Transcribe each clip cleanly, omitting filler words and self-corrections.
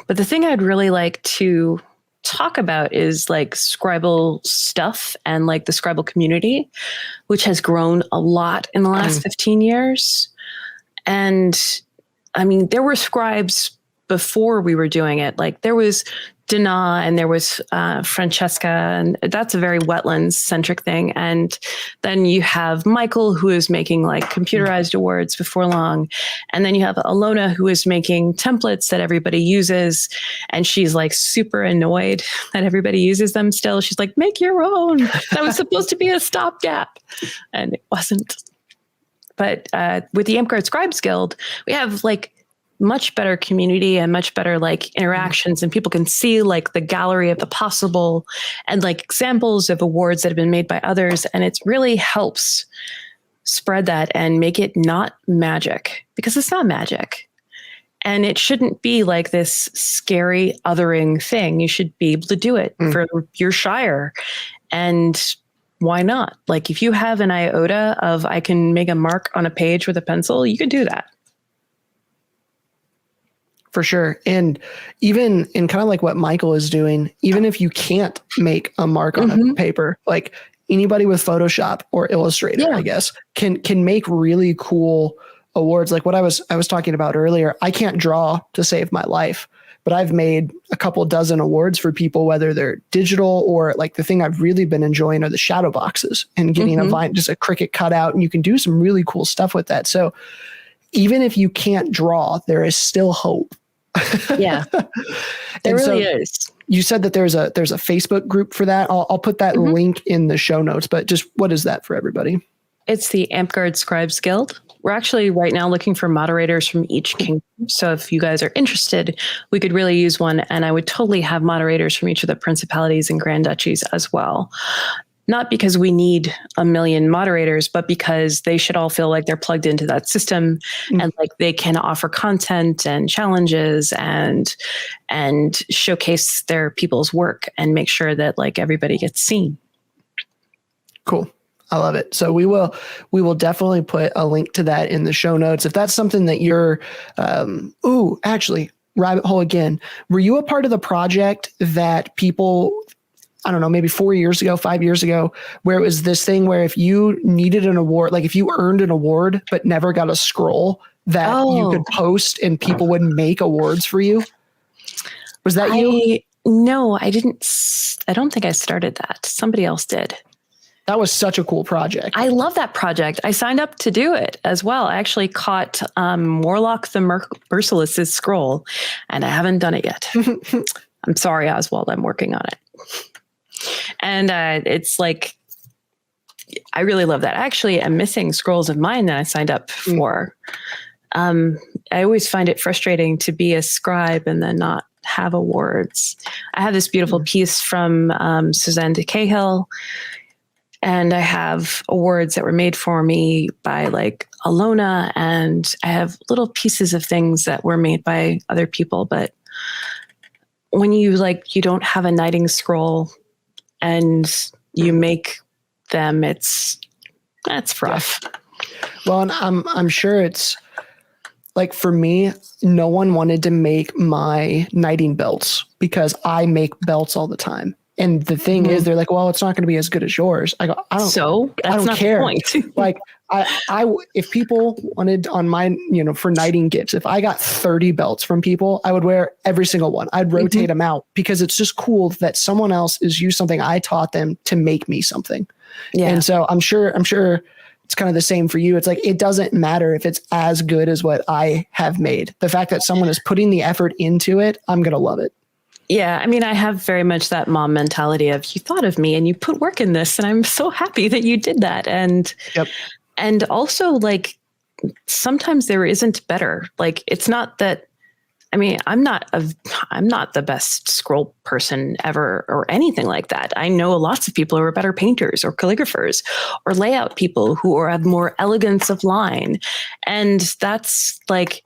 But the thing I'd really like to talk about is like Scribble stuff and like the Scribble community, which has grown a lot in the last 15 years. And I mean, there were scribes before we were doing it. Like there was Dana and there was Francesca, and that's a very wetlands centric thing. And then you have Michael, who is making like computerized awards before long. And then you have Alona, who is making templates that everybody uses. And she's like super annoyed that everybody uses them still. She's like, make your own. That was supposed to be a stopgap. And it wasn't. But with the AmpGuard Scribes Guild, we have like much better community and much better like interactions, and people can see like the gallery of the possible and like examples of awards that have been made by others. And it really helps spread that and make it not magic, because it's not magic. And it shouldn't be like this scary othering thing. You should be able to do it for your shire. And why not? Like if you have an iota of I can make a mark on a page with a pencil, you could do that. For sure. And even in kind of like what Michael is doing, even if you can't make a mark on a paper, like anybody with Photoshop or Illustrator, I guess, can make really cool awards. Like what I was talking about earlier, I can't draw to save my life, but I've made a couple dozen awards for people, whether they're digital or like the thing I've really been enjoying are the shadow boxes and getting just a Cricut cutout, and you can do some really cool stuff with that. So even if you can't draw, there is still hope. Yeah, there really is. You said that there's a Facebook group for that. I'll put that link in the show notes, but just what is that for everybody? It's the AmpGuard Scribes Guild. We're actually right now looking for moderators from each kingdom. So if you guys are interested, we could really use one. And I would totally have moderators from each of the principalities and grand duchies as well. Not because we need a million moderators, but because they should all feel like they're plugged into that system and like they can offer content and challenges and showcase their people's work and make sure that like everybody gets seen. Cool. I love it. So we will definitely put a link to that in the show notes. If that's something that you're, actually, rabbit hole again. Were you a part of the project that people, I don't know, maybe 4 years ago, 5 years ago, where it was this thing where if you needed an award, like if you earned an award but never got a scroll, that you could post and people would make awards for you? Was that you? No, I didn't. I don't think I started that. Somebody else did. That was such a cool project. I love that project. I signed up to do it as well. I actually caught Morlock the Merciless's scroll, and I haven't done it yet. I'm sorry, Oswald. I'm working on it. And it's like, I really love that. Actually, I'm missing scrolls of mine that I signed up for. I always find it frustrating to be a scribe and then not have awards. I have this beautiful piece from Suzanne de Cahill, and I have awards that were made for me by like Alona, and I have little pieces of things that were made by other people. But when you don't have a knighting scroll and you make them, that's rough. Well, and I'm sure it's like, for me, no one wanted to make my knighting belts because I make belts all the time. And the thing is, they're like, well, it's not going to be as good as yours. I go, I don't care. Like I, if people wanted on mine, for knighting gifts, if I got 30 belts from people, I would wear every single one. I'd rotate them out because it's just cool that someone else has used something I taught them to make me something. Yeah. And so I'm sure it's kind of the same for you. It's like, it doesn't matter if it's as good as what I have made. The fact that someone is putting the effort into it, I'm going to love it. Yeah, I mean, I have very much that mom mentality of, you thought of me and you put work in this, and I'm so happy that you did that. And and also, like, sometimes there isn't better. Like, it's not that, I mean, I'm not the best scroll person ever or anything like that. I know lots of people who are better painters or calligraphers or layout people who have more elegance of line. And that's like,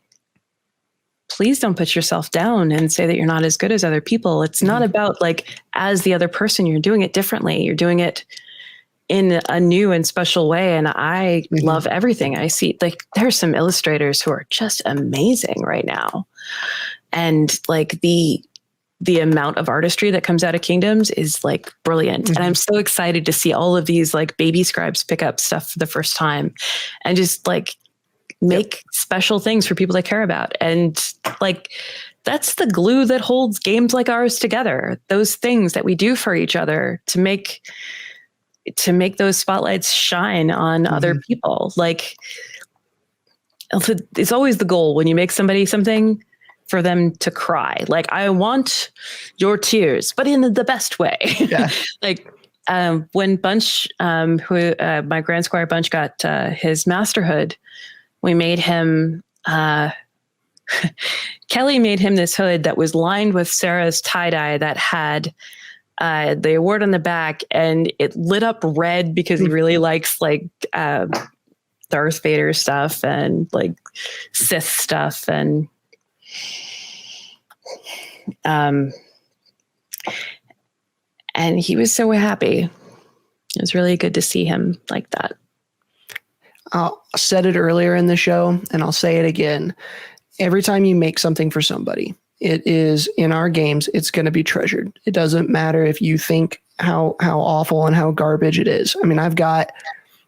please don't put yourself down and say that you're not as good as other people. It's not about like, as the other person, you're doing it differently. You're doing it in a new and special way. And I love everything I see. Like, there's some illustrators who are just amazing right now. and like the amount of artistry that comes out of Kingdoms is like brilliant. And I'm so excited to see all of these like baby scribes pick up stuff for the first time and just like make special things for people that care about. And like, that's the glue that holds games like ours together. Those things that we do for each other to make those spotlights shine on other people. Like, it's always the goal when you make somebody something for them to cry. Like, I want your tears, but in the best way. Yeah. Like, when Bunch, my Grand Squire Bunch got his masterhood, we made him, Kelly made him this hood that was lined with Sarah's tie-dye that had the award on the back, and it lit up red because he really likes like Darth Vader stuff and like Sith stuff. And he was so happy. It was really good to see him like that. I said it earlier in the show, and I'll say it again. Every time you make something for somebody, it is in our games, it's going to be treasured. It doesn't matter if you think how awful and how garbage it is. I mean, I've got,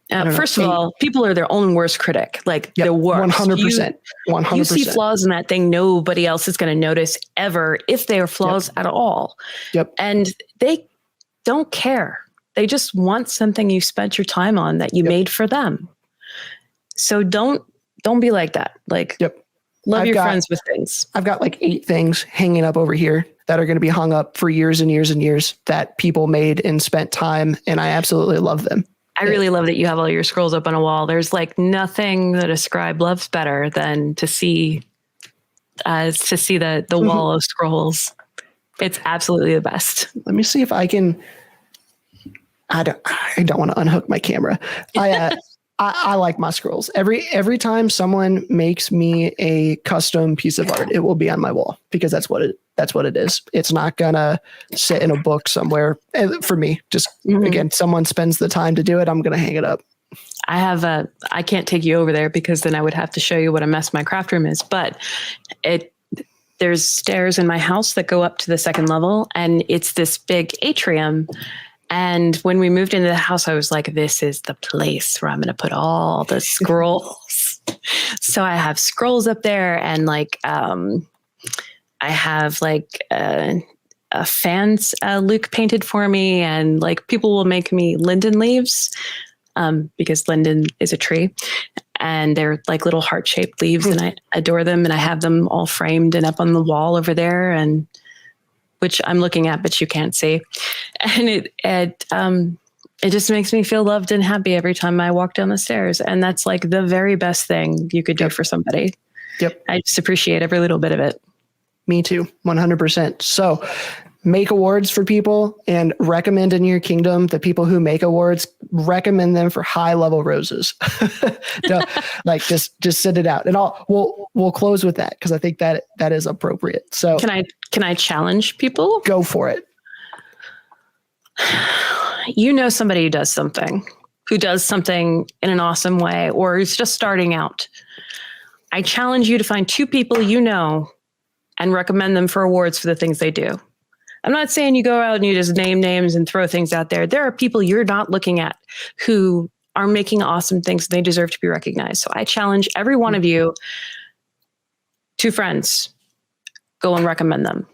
first of all, people are their own worst critic. Like, the worst. 100%. 100%. You see flaws in that thing, nobody else is going to notice ever if they are flaws at all. Yep. And they don't care. They just want something you spent your time on that you made for them. So don't be like that. Like, love your friends with things. I've got like 8 things hanging up over here that are going to be hung up for years and years and years that people made and spent time, and I absolutely love them. I really love that you have all your scrolls up on a wall. There's like nothing that a scribe loves better than to see the wall of scrolls. It's absolutely the best. Let me see if I can. I don't want to unhook my camera. I like my scrolls. Every time someone makes me a custom piece of art, it will be on my wall because that's what it is. It's not gonna sit in a book somewhere. For me, just again, someone spends the time to do it, I'm gonna hang it up. I can't take you over there because then I would have to show you what a mess my craft room is. But there's stairs in my house that go up to the second level, and it's this big atrium. And when we moved into the house, I was like, this is the place where I'm going to put all the scrolls. So I have scrolls up there, and like, I have like fans Luke painted for me, and like people will make me linden leaves because linden is a tree, and they're like little heart-shaped leaves, and I adore them, and I have them all framed and up on the wall over there, and which I'm looking at, but you can't see. And it just makes me feel loved and happy every time I walk down the stairs. And that's like the very best thing you could do for somebody. Yep. I just appreciate every little bit of it. Me too. 100%. So make awards for people and recommend in your kingdom the people who make awards, recommend them for high level roses. Like just sit it out, and we'll close with that, because I think that is appropriate. So can I challenge people? Go for it. You know, somebody who does something in an awesome way, or is just starting out. I challenge you to find 2 people you know and recommend them for awards for the things they do. I'm not saying you go out and you just name names and throw things out there. There are people you're not looking at who are making awesome things, and they deserve to be recognized. So I challenge every one of you, 2 friends, go and recommend them.